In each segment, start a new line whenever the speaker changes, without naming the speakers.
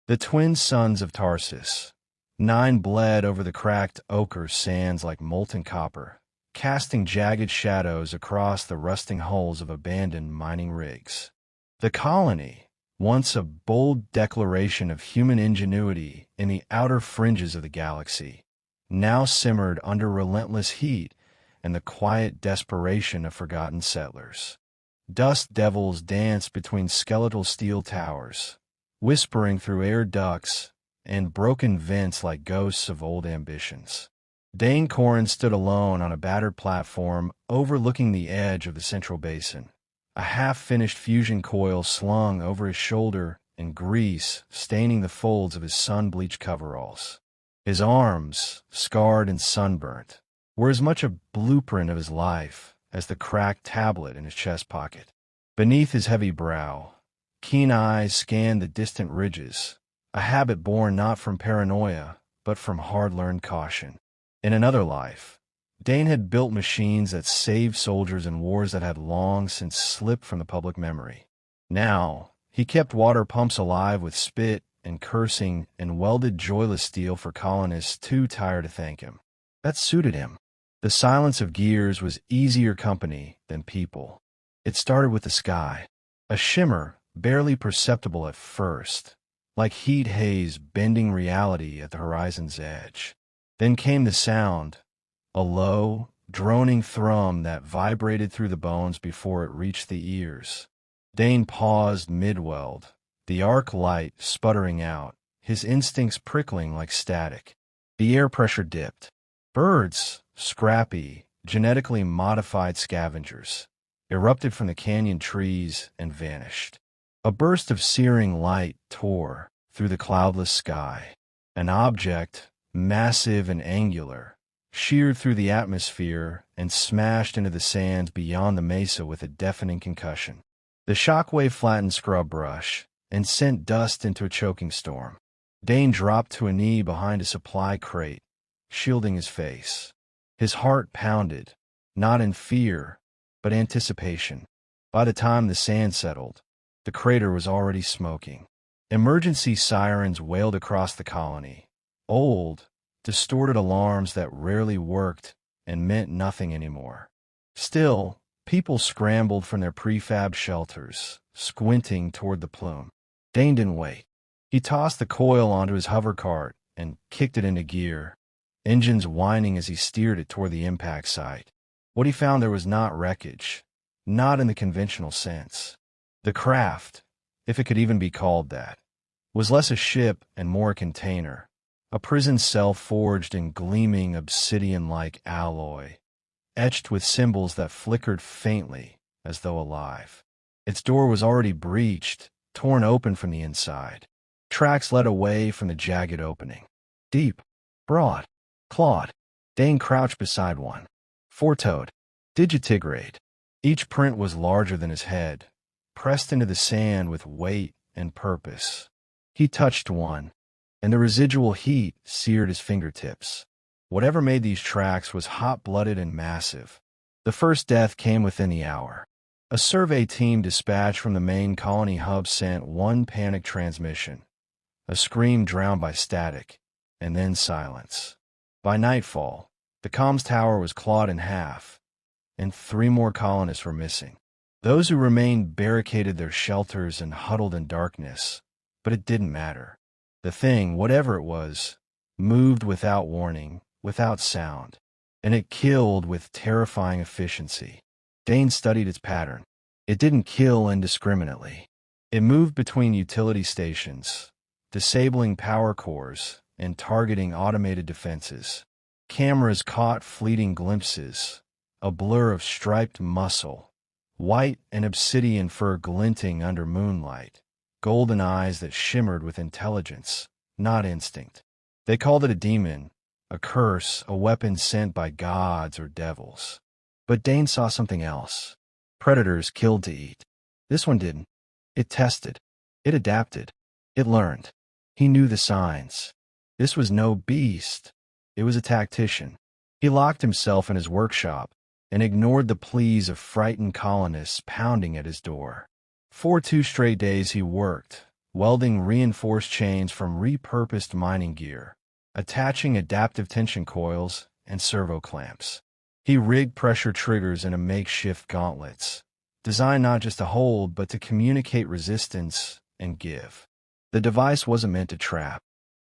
The twin sons of Tarsus. 9 bled over the cracked ochre sands like molten copper, casting jagged shadows across the rusting hulls of abandoned mining rigs. The colony, once a bold declaration of human ingenuity in the outer fringes of the galaxy, now simmered under relentless heat and the quiet desperation of forgotten settlers. Dust devils danced between skeletal steel towers, whispering through air ducts and broken vents like ghosts of old ambitions. Dane stood alone on a battered platform overlooking the edge of the central basin, a half-finished fusion coil slung over his shoulder and grease staining the folds of his sun-bleached coveralls. His arms, scarred and sunburnt, were as much a blueprint of his life as the cracked tablet in his chest pocket. Beneath his heavy brow, keen eyes scanned the distant ridges, a habit born not from paranoia, but from hard-learned caution. In another life, Dane had built machines that saved soldiers in wars that had long since slipped from the public memory. Now, he kept water pumps alive with spit and cursing and welded joyless steel for colonists too tired to thank him. That suited him. The silence of gears was easier company than people. It started with the sky, a shimmer barely perceptible at first, like heat haze bending reality at the horizon's edge. Then came the sound, a low, droning thrum that vibrated through the bones before it reached the ears. Dane paused mid-weld, the arc light sputtering out, his instincts prickling like static. The air pressure dipped. Birds, scrappy, genetically modified scavengers, erupted from the canyon trees and vanished. A burst of searing light tore through the cloudless sky. An object, massive and angular, sheared through the atmosphere and smashed into the sands beyond the mesa with a deafening concussion. The shockwave flattened scrub brush and sent dust into a choking storm. Dane dropped to a knee behind a supply crate, shielding his face. His heart pounded, not in fear, but anticipation. By the time the sand settled, the crater was already smoking. Emergency sirens wailed across the colony. Old, distorted alarms that rarely worked and meant nothing anymore. Still, people scrambled from their prefab shelters, squinting toward the plume. Dane didn't wait. He tossed the coil onto his hover cart and kicked it into gear, engines whining as he steered it toward the impact site. What he found there was not wreckage, not in the conventional sense. The craft, if it could even be called that, was less a ship and more a container, a prison cell forged in gleaming obsidian-like alloy, etched with symbols that flickered faintly as though alive. Its door was already breached, torn open from the inside. Tracks led away from the jagged opening. Deep, broad, clawed. Dane crouched beside one. Four-toed, digitigrade. Each print was larger than his head, pressed into the sand with weight and purpose. He touched one, and the residual heat seared his fingertips. Whatever made these tracks was hot-blooded and massive. The first death came within the hour. A survey team dispatched from the main colony hub sent one panic transmission, a scream drowned by static, and then silence. By nightfall, the comms tower was clawed in half, and 3 more colonists were missing. Those who remained barricaded their shelters and huddled in darkness, but it didn't matter. The thing, whatever it was, moved without warning, without sound, and it killed with terrifying efficiency. Dane studied its pattern. It didn't kill indiscriminately. It moved between utility stations, disabling power cores and targeting automated defenses. Cameras caught fleeting glimpses, a blur of striped muscle, white and obsidian fur glinting under moonlight, golden eyes that shimmered with intelligence, not instinct. They called it a demon, a curse, a weapon sent by gods or devils. But Dane saw something else. Predators killed to eat. This one didn't. It tested. It adapted. It learned. He knew the signs. This was no beast. It was a tactician. He locked himself in his workshop and ignored the pleas of frightened colonists pounding at his door. For 2 straight days he worked, welding reinforced chains from repurposed mining gear, attaching adaptive tension coils and servo clamps. He rigged pressure triggers into makeshift gauntlets, designed not just to hold, but to communicate resistance and give. The device wasn't meant to trap.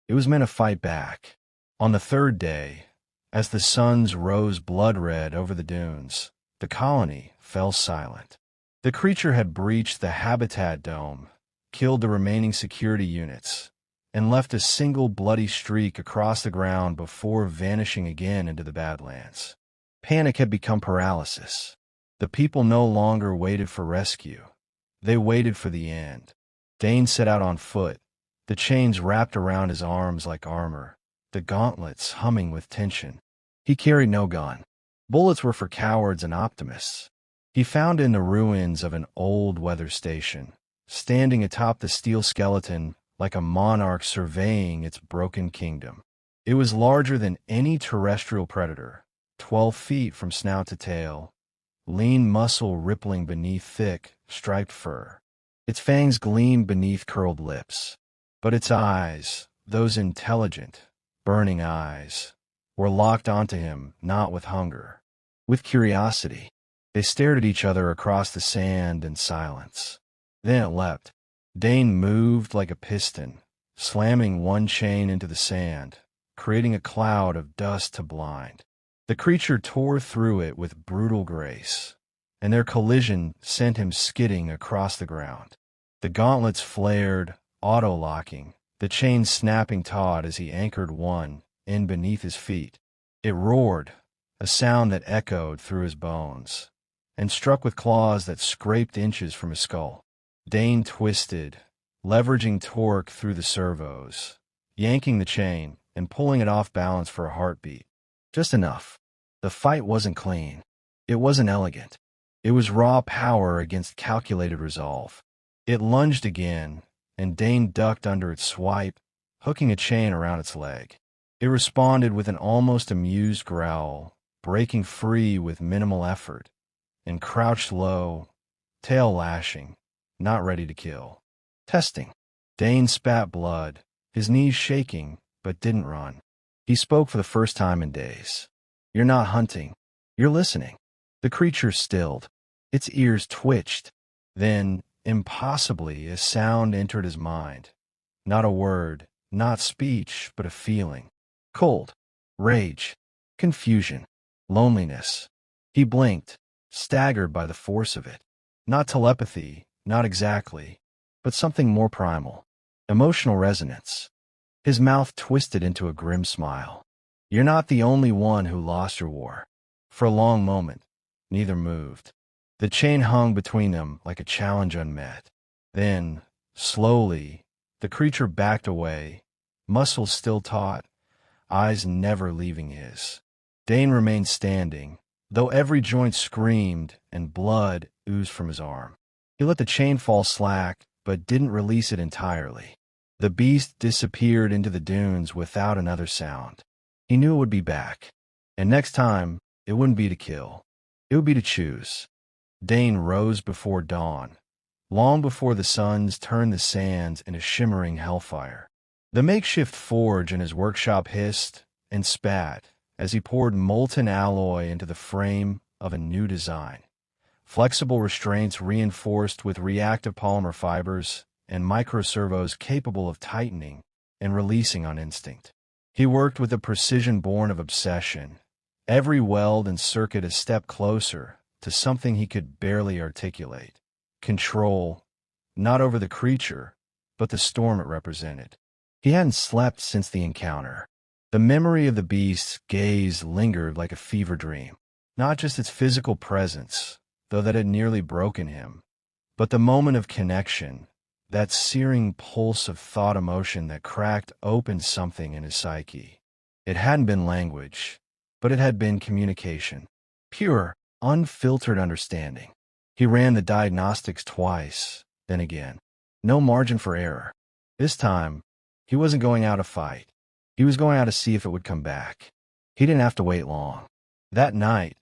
It was meant to fight back. On the third day, as the suns rose blood-red over the dunes, the colony fell silent. The creature had breached the habitat dome, killed the remaining security units, and left a single bloody streak across the ground before vanishing again into the Badlands. Panic had become paralysis. The people no longer waited for rescue. They waited for the end. Dane set out on foot, the chains wrapped around his arms like armor, the gauntlets humming with tension. He carried no gun. Bullets were for cowards and optimists. He found in the ruins of an old weather station, standing atop the steel skeleton like a monarch surveying its broken kingdom. It was larger than any terrestrial predator, 12 feet from snout to tail, lean muscle rippling beneath thick, striped fur. Its fangs gleamed beneath curled lips. But its eyes, those intelligent, burning eyes, were locked onto him not with hunger, with curiosity. They stared at each other across the sand in silence. Then it leapt. Dane moved like a piston, slamming one chain into the sand, creating a cloud of dust to blind. The creature tore through it with brutal grace, and their collision sent him skidding across the ground. The gauntlets flared, auto-locking, the chain snapping taut as he anchored one in beneath his feet. It roared, a sound that echoed through his bones, and struck with claws that scraped inches from his skull. Dane twisted, leveraging torque through the servos, yanking the chain and pulling it off balance for a heartbeat. Just enough. The fight wasn't clean. It wasn't elegant. It was raw power against calculated resolve. It lunged again, and Dane ducked under its swipe, hooking a chain around its leg. It responded with an almost amused growl, breaking free with minimal effort, and crouched low, tail lashing, not ready to kill. Testing. Dane spat blood, his knees shaking, but didn't run. He spoke for the first time in days. "You're not hunting. You're listening." The creature stilled. Its ears twitched. Then, impossibly, a sound entered his mind. Not a word, not speech, but a feeling. Cold, rage, confusion, loneliness. He blinked, staggered by the force of it. Not telepathy, not exactly, but something more primal. Emotional resonance. His mouth twisted into a grim smile. "You're not the only one who lost your war." For a long moment, neither moved. The chain hung between them like a challenge unmet. Then, slowly, the creature backed away, muscles still taut, eyes never leaving his. Dane remained standing, though every joint screamed and blood oozed from his arm. He let the chain fall slack, but didn't release it entirely. The beast disappeared into the dunes without another sound. He knew it would be back, and next time, it wouldn't be to kill. It would be to choose. Dane rose before dawn, long before the suns turned the sands into shimmering hellfire. The makeshift forge in his workshop hissed and spat as he poured molten alloy into the frame of a new design. Flexible restraints reinforced with reactive polymer fibers and microservos capable of tightening and releasing on instinct. He worked with a precision born of obsession, every weld and circuit a step closer to something he could barely articulate. Control, not over the creature, but the storm it represented. He hadn't slept since the encounter. The memory of the beast's gaze lingered like a fever dream. Not just its physical presence, though that had nearly broken him, but the moment of connection, that searing pulse of thought emotion that cracked open something in his psyche. It hadn't been language, but it had been communication. Pure, unfiltered understanding. He ran the diagnostics twice, then again. No margin for error. This time, he wasn't going out to fight. He was going out to see if it would come back. He didn't have to wait long. That night,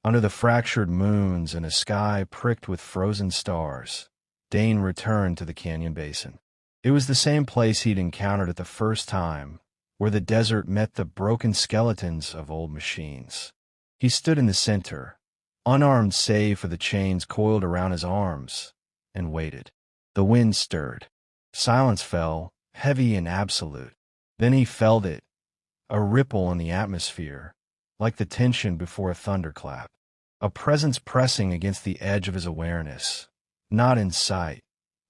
under the fractured moons and a sky pricked with frozen stars, Dane returned to the canyon basin. It was the same place he'd encountered it the first time, where the desert met the broken skeletons of old machines. He stood in the center, unarmed save for the chains coiled around his arms, and waited. The wind stirred. Silence fell, heavy and absolute. Then he felt it, a ripple in the atmosphere, like the tension before a thunderclap. A presence pressing against the edge of his awareness. Not in sight.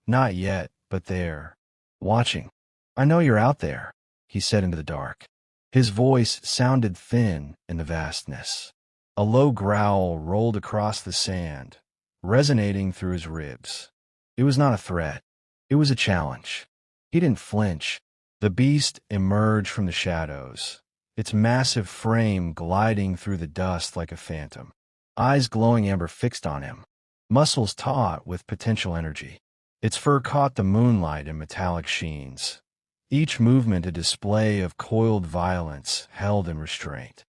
Not yet, but there. Watching. "I know you're out there," he said into the dark. His voice sounded thin in the vastness. A low growl rolled across the sand, resonating through his ribs. It was not a threat. It was a challenge. He didn't flinch. The beast emerged from the shadows, its massive frame gliding through the dust like a phantom. Eyes glowing amber fixed on him, muscles taut with potential energy. Its fur caught the moonlight in metallic sheens, each movement a display of coiled violence held in restraint.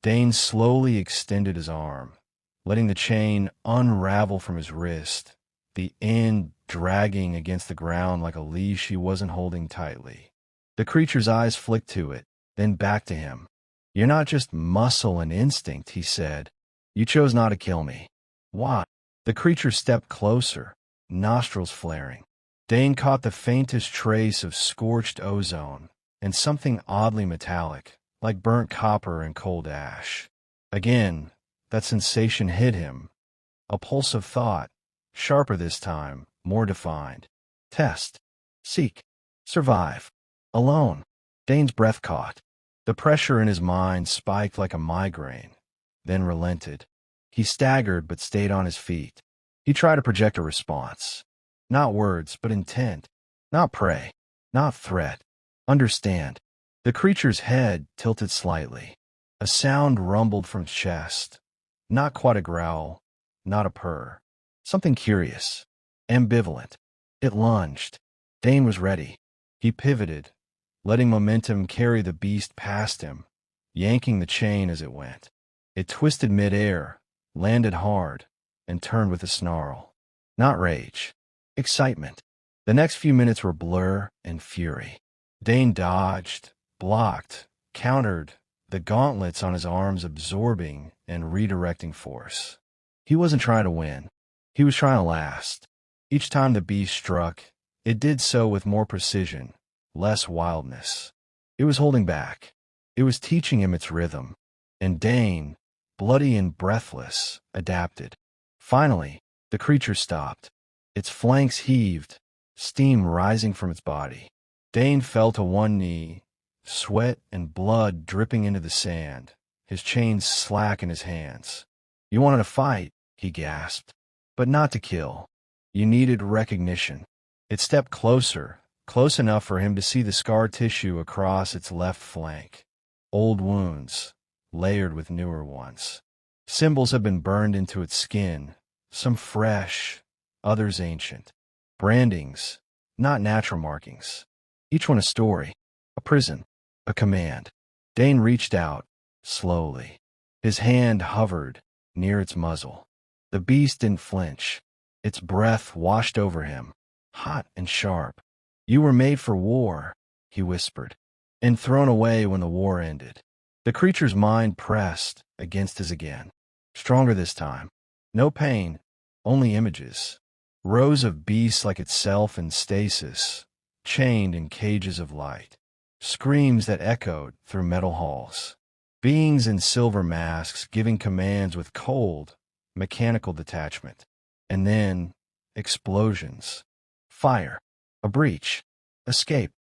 Dane slowly extended his arm, letting the chain unravel from his wrist, the end dragging against the ground like a leash he wasn't holding tightly. The creature's eyes flicked to it, then back to him. "You're not just muscle and instinct," he said. "You chose not to kill me." "Why?" The creature stepped closer, nostrils flaring. Dane caught the faintest trace of scorched ozone and something oddly metallic, like burnt copper and cold ash. Again, that sensation hit him. A pulse of thought, sharper this time, more defined. Test. Seek. Survive. Alone. Dane's breath caught. The pressure in his mind spiked like a migraine, then relented. He staggered but stayed on his feet. He tried to project a response. Not words, but intent. Not prey. Not threat. Understand. The creature's head tilted slightly. A sound rumbled from its chest. Not quite a growl, not a purr. Something curious, ambivalent. It lunged. Dane was ready. He pivoted, letting momentum carry the beast past him, yanking the chain as it went. It twisted midair, landed hard, and turned with a snarl. Not rage. Excitement. The next few minutes were blur and fury. Dane dodged, blocked, countered, the gauntlets on his arms absorbing and redirecting force. He wasn't trying to win. He was trying to last. Each time the beast struck, it did so with more precision, less wildness. It was holding back. It was teaching him its rhythm. And Dane, bloody and breathless, adapted. Finally, the creature stopped. Its flanks heaved, steam rising from its body. Dane fell to one knee, sweat and blood dripping into the sand, his chains slack in his hands. "You wanted to fight," he gasped, "but not to kill. You needed recognition." It stepped closer, close enough for him to see the scar tissue across its left flank. Old wounds, layered with newer ones. Symbols had been burned into its skin, some fresh, others ancient. Brandings, not natural markings. Each one a story, a prison, a command. Dane reached out, slowly. His hand hovered near its muzzle. The beast didn't flinch. Its breath washed over him, hot and sharp. "You were made for war," he whispered, "and thrown away when the war ended." The creature's mind pressed against his again. Stronger this time. No pain, only images. Rows of beasts like itself in stasis, chained in cages of light. Screams that echoed through metal halls. Beings in silver masks giving commands with cold, mechanical detachment. And then, explosions. Fire. A breach. Escape.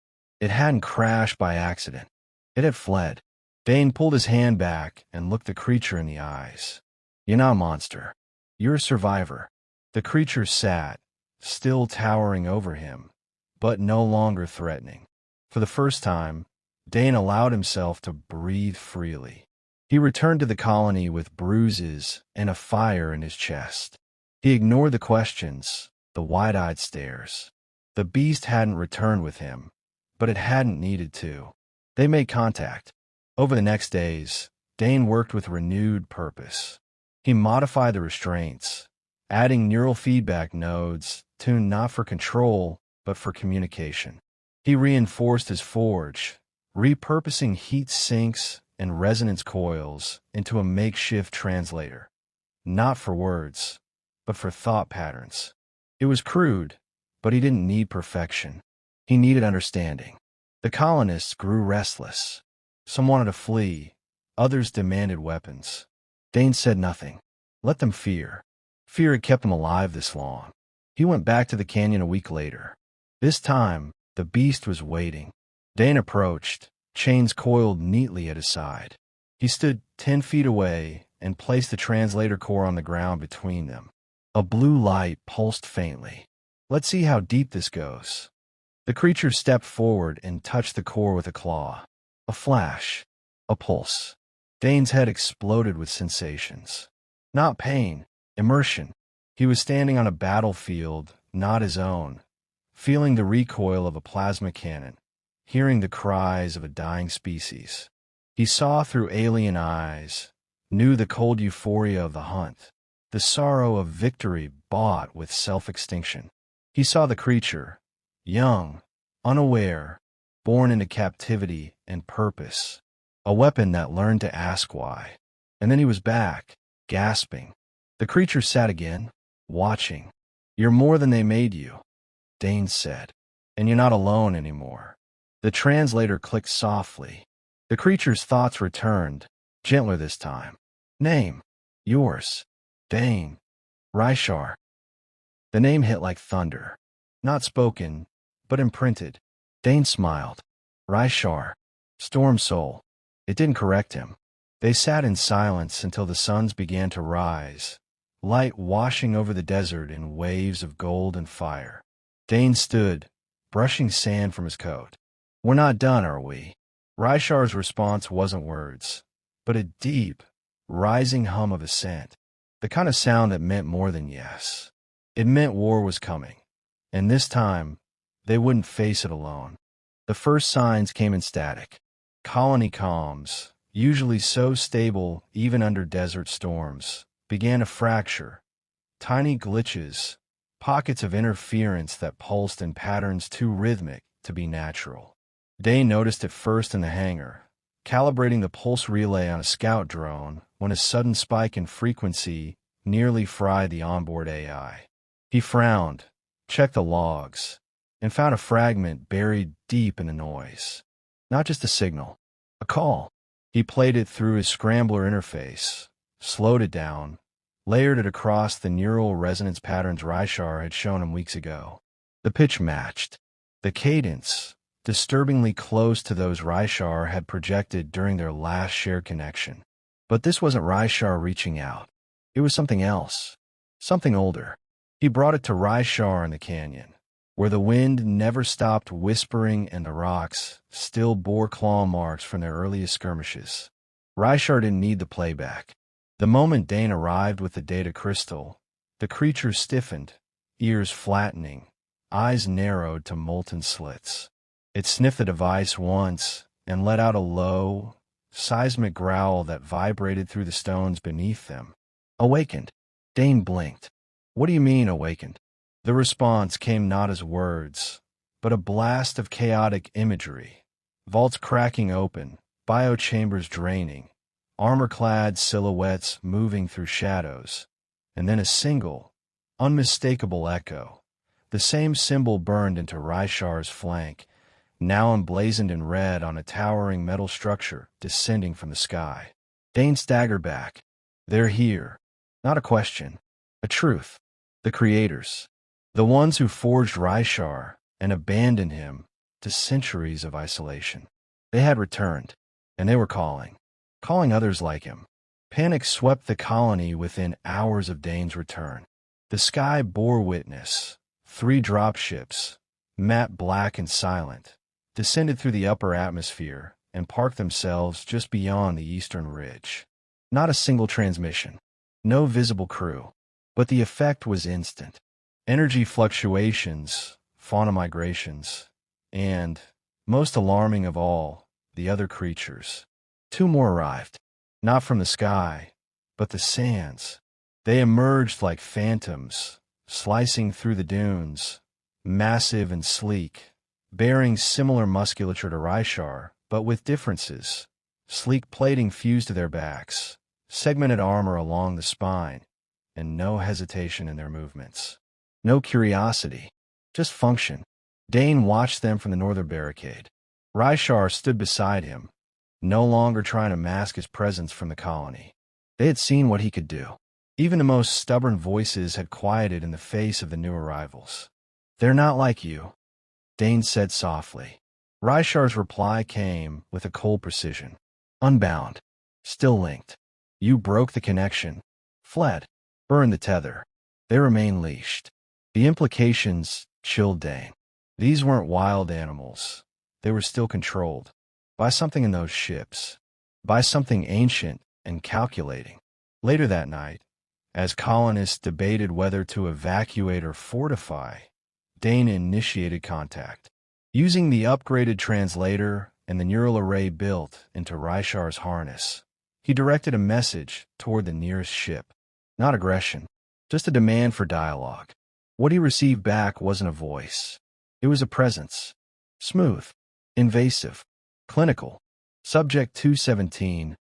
It hadn't crashed by accident. It had fled. Dane pulled his hand back and looked the creature in the eyes. "You're not a monster. You're a survivor." The creature sat, still towering over him, but no longer threatening. For the first time, Dane allowed himself to breathe freely. He returned to the colony with bruises and a fire in his chest. He ignored the questions, the wide-eyed stares. The beast hadn't returned with him, but it hadn't needed to. They made contact. Over the next days, Dane worked with renewed purpose. He modified the restraints, adding neural feedback nodes tuned not for control, but for communication. He reinforced his forge, repurposing heat sinks and resonance coils into a makeshift translator, not for words, but for thought patterns. It was crude, but he didn't need perfection. He needed understanding. The colonists grew restless. Some wanted to flee, others demanded weapons. Dane said nothing. Let them fear. Fear had kept him alive this long. He went back to the canyon a week later. This time, the beast was waiting. Dane approached, chains coiled neatly at his side. He stood 10 feet away and placed the translator core on the ground between them. A blue light pulsed faintly. Let's see how deep this goes. The creature stepped forward and touched the core with a claw. A flash. A pulse. Dane's head exploded with sensations. Not pain, immersion. He was standing on a battlefield, not his own, feeling the recoil of a plasma cannon, hearing the cries of a dying species. He saw through alien eyes, knew the cold euphoria of the hunt, the sorrow of victory bought with self-extinction. He saw the creature, young, unaware, born into captivity and purpose, a weapon that learned to ask why. And then he was back, gasping. The creature sat again, watching. You're more than they made you, Dane said, and you're not alone anymore. The translator clicked softly. The creature's thoughts returned, gentler this time. Name. Yours. Dane. Ryshar. The name hit like thunder. Not spoken, but imprinted. Dane smiled. Ryshar. Storm Soul. It didn't correct him. They sat in silence until the suns began to rise, light washing over the desert in waves of gold and fire. Dane stood, brushing sand from his coat. We're not done, are we? Ryshar's response wasn't words, but a deep, rising hum of assent, the kind of sound that meant more than yes. It meant war was coming, and this time, they wouldn't face it alone. The first signs came in static. Colony comms, usually so stable even under desert storms, began to fracture. Tiny glitches, pockets of interference that pulsed in patterns too rhythmic to be natural. Dane noticed it first in the hangar, calibrating the pulse relay on a scout drone when a sudden spike in frequency nearly fried the onboard AI. He frowned, checked the logs, and found a fragment buried deep in the noise. Not just a signal, a call. He played it through his scrambler interface, slowed it down, layered it across the neural resonance patterns Ryshar had shown him weeks ago. The pitch matched. The cadence, disturbingly close to those Ryshar had projected during their last shared connection. But this wasn't Ryshar reaching out. It was something else, something older. He brought it to Ryshar in the canyon, where the wind never stopped whispering and the rocks still bore claw marks from their earliest skirmishes. Ryshar didn't need the playback. The moment Dane arrived with the data crystal, the creature stiffened, ears flattening, eyes narrowed to molten slits. It sniffed the device once and let out a low, seismic growl that vibrated through the stones beneath them. Awakened. Dane blinked. What do you mean, awakened? The response came not as words, but a blast of chaotic imagery. Vaults cracking open, biochambers draining, armor-clad silhouettes moving through shadows, and then a single, unmistakable echo. The same symbol burned into Ryshar's flank, now emblazoned in red on a towering metal structure descending from the sky. Dane staggered back. They're here. Not a question. A truth. The creators. The ones who forged Ryshar and abandoned him to centuries of isolation. They had returned, and they were calling others like him. Panic swept the colony within hours of Dane's return. The sky bore witness. 3 dropships, matte black and silent, descended through the upper atmosphere and parked themselves just beyond the eastern ridge. Not a single transmission, no visible crew, but the effect was instant. Energy fluctuations, fauna migrations, and, most alarming of all, the other creatures. 2 more arrived, not from the sky, but the sands. They emerged like phantoms, slicing through the dunes, massive and sleek, bearing similar musculature to Rishar, but with differences. Sleek plating fused to their backs, segmented armor along the spine, and no hesitation in their movements. No curiosity, just function. Dane watched them from the northern barricade. Rishar stood beside him, no longer trying to mask his presence from the colony. They had seen what he could do. Even the most stubborn voices had quieted in the face of the new arrivals. "They're not like you," Dane said softly. Rishar's reply came with a cold precision. "Unbound. Still linked. You broke the connection. Fled. Burned the tether. They remain leashed." The implications chilled Dane. These weren't wild animals. They were still controlled. By something in those ships. By something ancient and calculating. Later that night, as colonists debated whether to evacuate or fortify, Dane initiated contact. Using the upgraded translator and the neural array built into Rishar's harness, he directed a message toward the nearest ship. Not aggression, just a demand for dialogue. What he received back wasn't a voice. It was a presence. Smooth, invasive, clinical. Subject 217,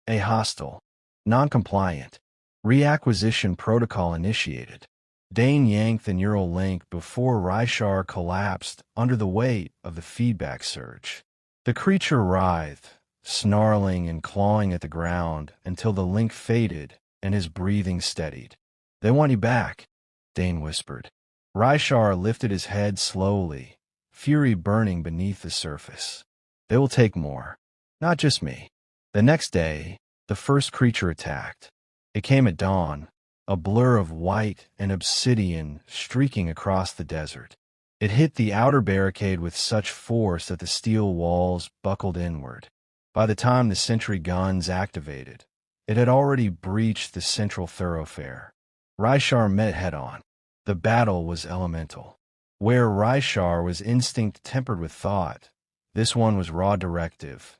a hostile, non-compliant, reacquisition protocol initiated. Dane yanked the neural link before Rishar collapsed under the weight of the feedback surge. The creature writhed, snarling and clawing at the ground until the link faded and his breathing steadied. "They want you back," Dane whispered. Rishar lifted his head slowly, fury burning beneath the surface. "They will take more. Not just me." The next day, the first creature attacked. It came at dawn, a blur of white and obsidian streaking across the desert. It hit the outer barricade with such force that the steel walls buckled inward. By the time the sentry guns activated, it had already breached the central thoroughfare. Rishar met head-on. The battle was elemental. Where Rishar was instinct tempered with thought, this one was raw directive.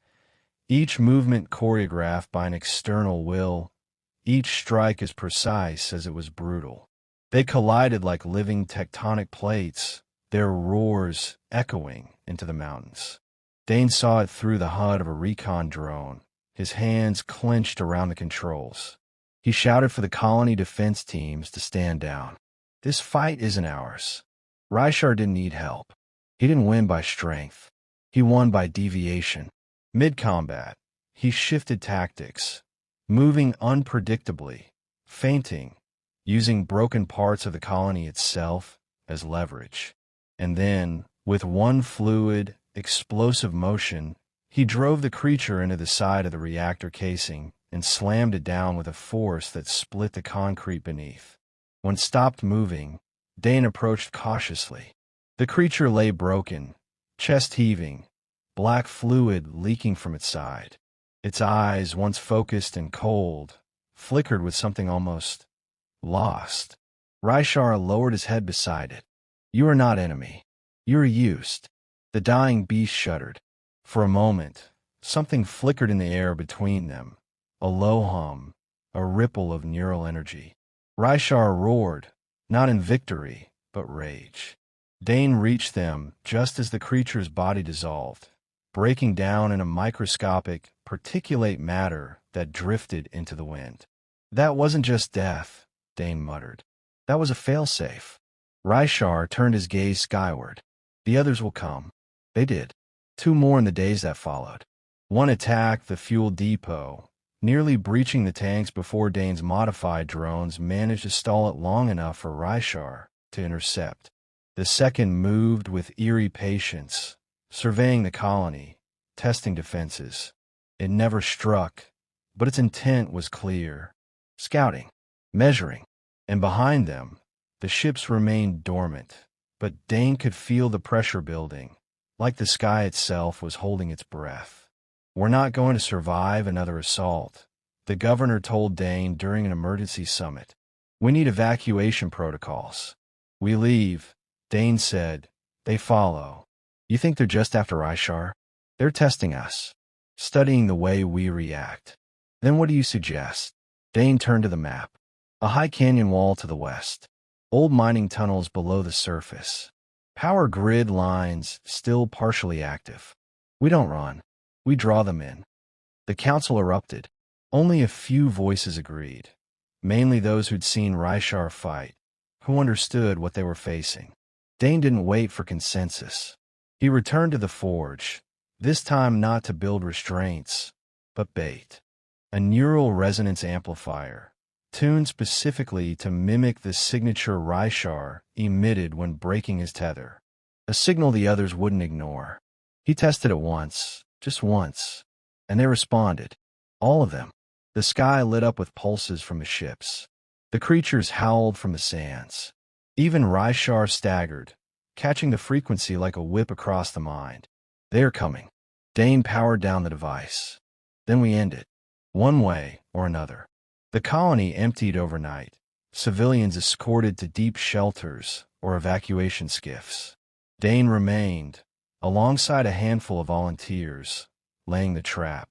Each movement choreographed by an external will, each strike as precise as it was brutal. They collided like living tectonic plates, their roars echoing into the mountains. Dane saw it through the HUD of a recon drone, his hands clenched around the controls. He shouted for the colony defense teams to stand down. "This fight isn't ours." Rishar didn't need help. He didn't win by strength. He won by deviation. Mid-combat, he shifted tactics, moving unpredictably, feinting, using broken parts of the colony itself as leverage. And then, with one fluid, explosive motion, he drove the creature into the side of the reactor casing and slammed it down with a force that split the concrete beneath. When it stopped moving, Dane approached cautiously. The creature lay broken, chest heaving, black fluid leaking from its side. Its eyes, once focused and cold, flickered with something almost lost. Rishar lowered his head beside it. "You are not enemy. You are used." The dying beast shuddered. For a moment, something flickered in the air between them. A low hum, a ripple of neural energy. Rishar roared, not in victory, but rage. Dane reached them just as the creature's body dissolved, breaking down in a microscopic, particulate matter that drifted into the wind. "That wasn't just death," Dane muttered. "That was a failsafe." Rishar turned his gaze skyward. "The others will come." They did. 2 more in the days that followed. One attacked the fuel depot, nearly breaching the tanks before Dane's modified drones managed to stall it long enough for Rishar to intercept. The second moved with eerie patience, surveying the colony, testing defenses. It never struck, but its intent was clear. Scouting, measuring, and behind them, the ships remained dormant, but Dane could feel the pressure building, like the sky itself was holding its breath. "We're not going to survive another assault," the governor told Dane during an emergency summit. "We need evacuation protocols." "We leave," Dane said. "They follow." "You think they're just after Rishar?" "They're testing us, studying the way we react." "Then what do you suggest?" Dane turned to the map. A high canyon wall to the west. Old mining tunnels below the surface. Power grid lines still partially active. We don't run. We draw them in. The council erupted. Only a few voices agreed, mainly those who'd seen Rishar fight, who understood what they were facing. Dane didn't wait for consensus. He returned to the forge, this time not to build restraints, but bait. A neural resonance amplifier, tuned specifically to mimic the signature Rishar emitted when breaking his tether, a signal the others wouldn't ignore. He tested it once, just once, and they responded. All of them. The sky lit up with pulses from the ships. The creatures howled from the sands. Even Rishar staggered, catching the frequency like a whip across the mind. They're coming. Dane powered down the device. Then we end it. One way or another. The colony emptied overnight. Civilians escorted to deep shelters or evacuation skiffs. Dane remained, alongside a handful of volunteers, laying the trap.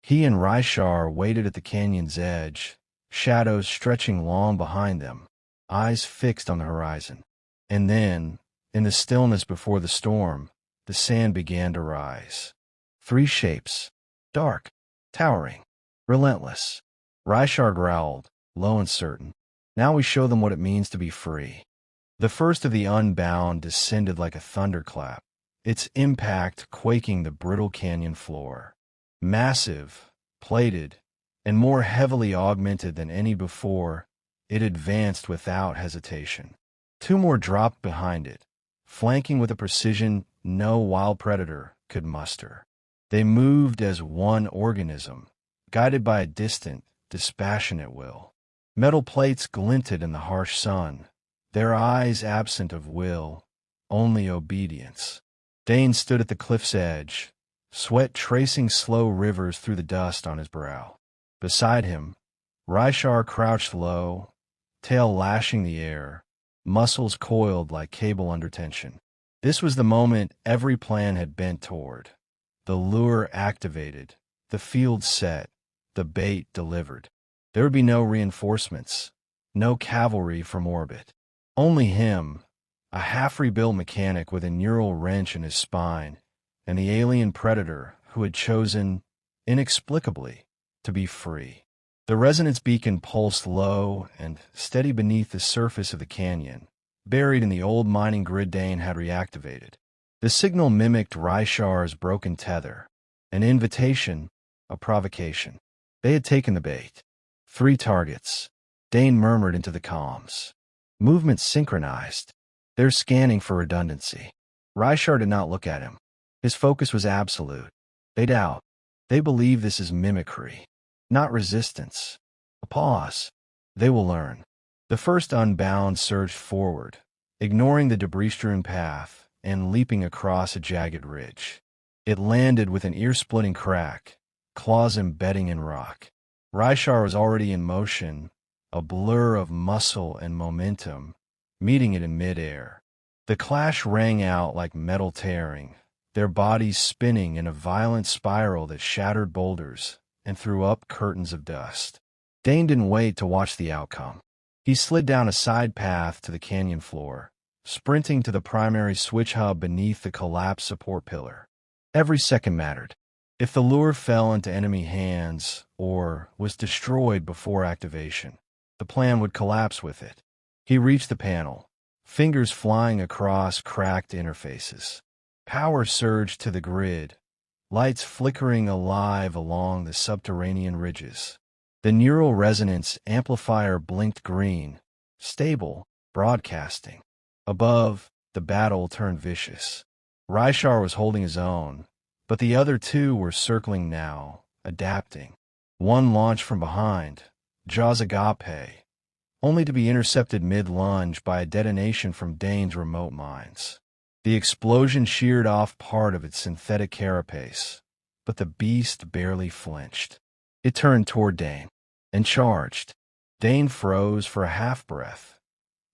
He and Rishar waited at the canyon's edge, shadows stretching long behind them, eyes fixed on the horizon. And then, in the stillness before the storm, the sand began to rise. 3 shapes, dark, towering, relentless. Rishar growled, low and certain. Now we show them what it means to be free. The first of the unbound descended like a thunderclap, its impact quaking the brittle canyon floor. Massive, plated, and more heavily augmented than any before, it advanced without hesitation. 2 more dropped behind it, flanking with a precision no wild predator could muster. They moved as one organism, guided by a distant, dispassionate will. Metal plates glinted in the harsh sun, their eyes absent of will, only obedience. Dane stood at the cliff's edge, sweat tracing slow rivers through the dust on his brow. Beside him, Rishar crouched low, tail lashing the air, muscles coiled like cable under tension. This was the moment every plan had bent toward. The lure activated, the field set, the bait delivered. There would be no reinforcements, no cavalry from orbit. Only him, a half-rebuilt mechanic with a neural wrench in his spine, and the alien predator who had chosen, inexplicably, to be free. The resonance beacon pulsed low and steady beneath the surface of the canyon, buried in the old mining grid Dane had reactivated. The signal mimicked Rishar's broken tether, an invitation, a provocation. They had taken the bait. 3 targets. Dane murmured into the comms. Movements synchronized. They're scanning for redundancy. Rishar did not look at him. His focus was absolute. They doubt. They believe this is mimicry, not resistance. A pause. They will learn. The first unbound surged forward, ignoring the debris-strewn path and leaping across a jagged ridge. It landed with an ear-splitting crack, claws embedding in rock. Rishar was already in motion, a blur of muscle and momentum, meeting it in midair. The clash rang out like metal tearing, their bodies spinning in a violent spiral that shattered boulders and threw up curtains of dust. Dane didn't wait to watch the outcome. He slid down a side path to the canyon floor, sprinting to the primary switch hub beneath the collapsed support pillar. Every second mattered. If the lure fell into enemy hands or was destroyed before activation, the plan would collapse with it. He reached the panel, fingers flying across cracked interfaces. Power surged to the grid, lights flickering alive along the subterranean ridges. The neural resonance amplifier blinked green, stable, broadcasting. Above, the battle turned vicious. Rishar was holding his own, but the other 2 were circling now, adapting. One launched from behind, jaws agape, only to be intercepted mid-lunge by a detonation from Dane's remote mines. The explosion sheared off part of its synthetic carapace, but the beast barely flinched. It turned toward Dane and charged. Dane froze for a half-breath,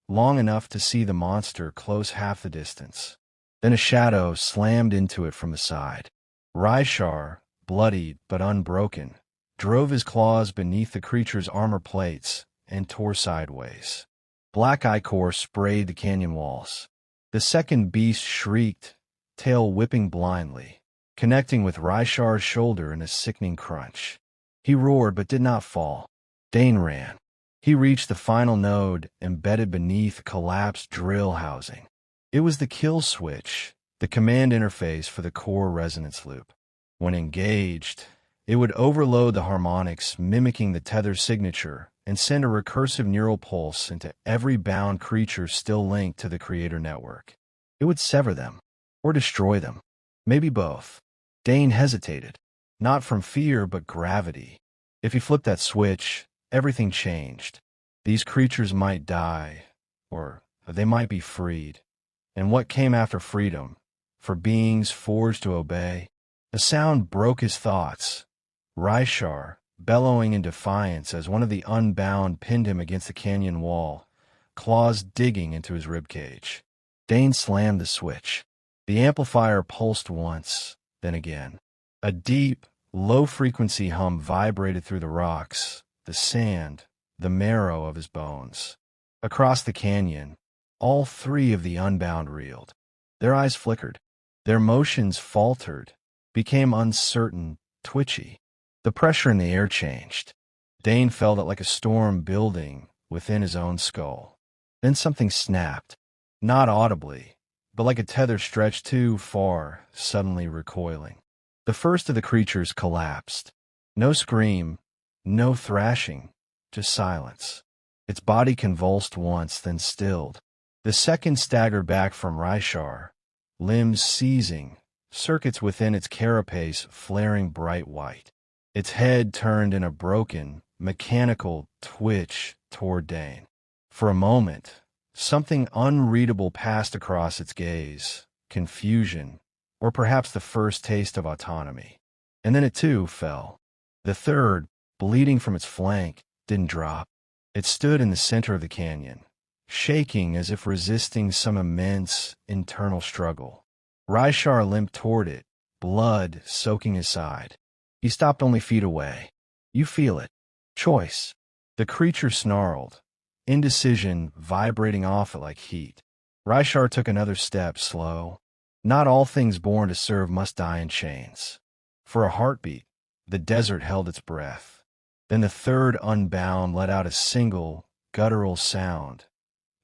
long enough to see the monster close half the distance. Then a shadow slammed into it from the side. Rishar, bloodied but unbroken, drove his claws beneath the creature's armor plates and tore sideways. Black ichor sprayed the canyon walls. The second beast shrieked, tail whipping blindly, connecting with Ryshar's shoulder in a sickening crunch. He roared but did not fall. Dane ran. He reached the final node embedded beneath collapsed drill housing. It was the kill switch, the command interface for the core resonance loop. When engaged, it would overload the harmonics, mimicking the tether signature, and send a recursive neural pulse into every bound creature still linked to the creator network. It would sever them, or destroy them. Maybe both. Dane hesitated, not from fear but gravity. If he flipped that switch, everything changed. These creatures might die, or they might be freed. And what came after freedom, for beings forged to obey? A sound broke his thoughts. Ryshar, bellowing in defiance as one of the unbound pinned him against the canyon wall, claws digging into his ribcage. Dane slammed the switch. The amplifier pulsed once, then again. A deep, low-frequency hum vibrated through the rocks, the sand, the marrow of his bones. Across the canyon, all three of the unbound reeled. Their eyes flickered. Their motions faltered, became uncertain, twitchy. The pressure in the air changed. Dane felt it like a storm building within his own skull. Then something snapped, not audibly, but like a tether stretched too far, suddenly recoiling. The first of the creatures collapsed. No scream, no thrashing, just silence. Its body convulsed once, then stilled. The second staggered back from Ryshar, limbs seizing, circuits within its carapace flaring bright white. Its head turned in a broken, mechanical twitch toward Dane. For a moment, something unreadable passed across its gaze, confusion, or perhaps the first taste of autonomy. And then it too fell. The third, bleeding from its flank, didn't drop. It stood in the center of the canyon, shaking as if resisting some immense internal struggle. Ryshar limped toward it, blood soaking his side. He stopped only feet away. You feel it. Choice. The creature snarled, indecision vibrating off it like heat. Ryshar took another step, slow. Not all things born to serve must die in chains. For a heartbeat, the desert held its breath. Then the third unbound let out a single, guttural sound.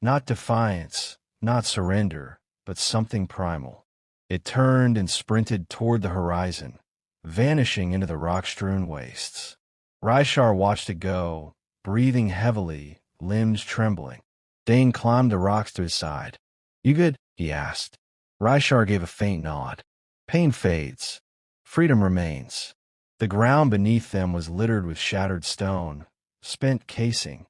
Not defiance, not surrender, but something primal. It turned and sprinted toward the horizon, vanishing into the rock-strewn wastes. Ryshar watched it go, breathing heavily, limbs trembling. Dane climbed the rocks to his side. You good? He asked. Ryshar gave a faint nod. Pain fades. Freedom remains. The ground beneath them was littered with shattered stone, spent casing,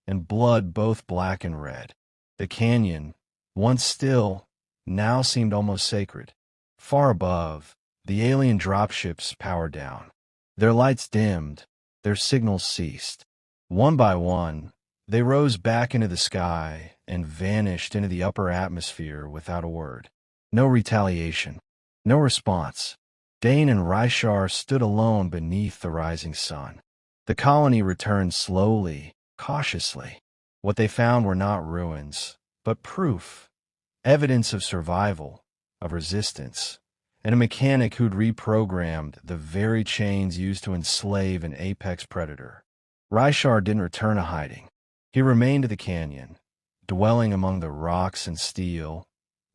and blood both black and red. The canyon, once still, now seemed almost sacred. Far above, the alien dropships powered down. Their lights dimmed, their signals ceased. One by one, they rose back into the sky and vanished into the upper atmosphere without a word. No retaliation, no response. Dane and Ryshar stood alone beneath the rising sun. The colony returned slowly, cautiously. What they found were not ruins, but proof, evidence of survival, of resistance, and a mechanic who'd reprogrammed the very chains used to enslave an apex predator. Ryshar didn't return to hiding. He remained in the canyon, dwelling among the rocks and steel,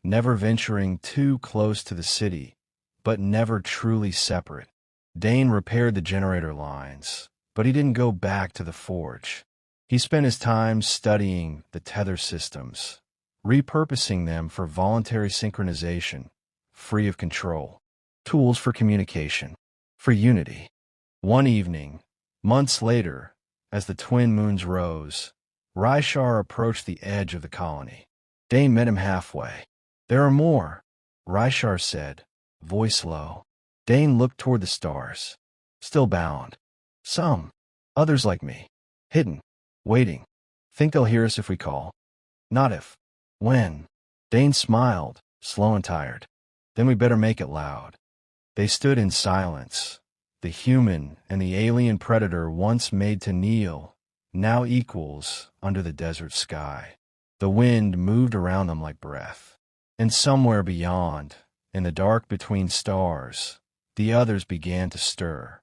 never venturing too close to the city, but never truly separate. Dane repaired the generator lines, but he didn't go back to the forge. He spent his time studying the tether systems, repurposing them for voluntary synchronization, free of control, tools for communication, for unity. One evening, months later, as the twin moons rose, Ryshar approached the edge of the colony. Dane met him halfway. There are more, Ryshar said, voice low. Dane looked toward the stars. Still bound. Some. Others like me. Hidden. Waiting. Think they'll hear us if we call? Not if. When? Dane smiled, slow and tired. Then we better make it loud. They stood in silence. The human and the alien predator once made to kneel, now equals under the desert sky. The wind moved around them like breath. And somewhere beyond, in the dark between stars, the others began to stir.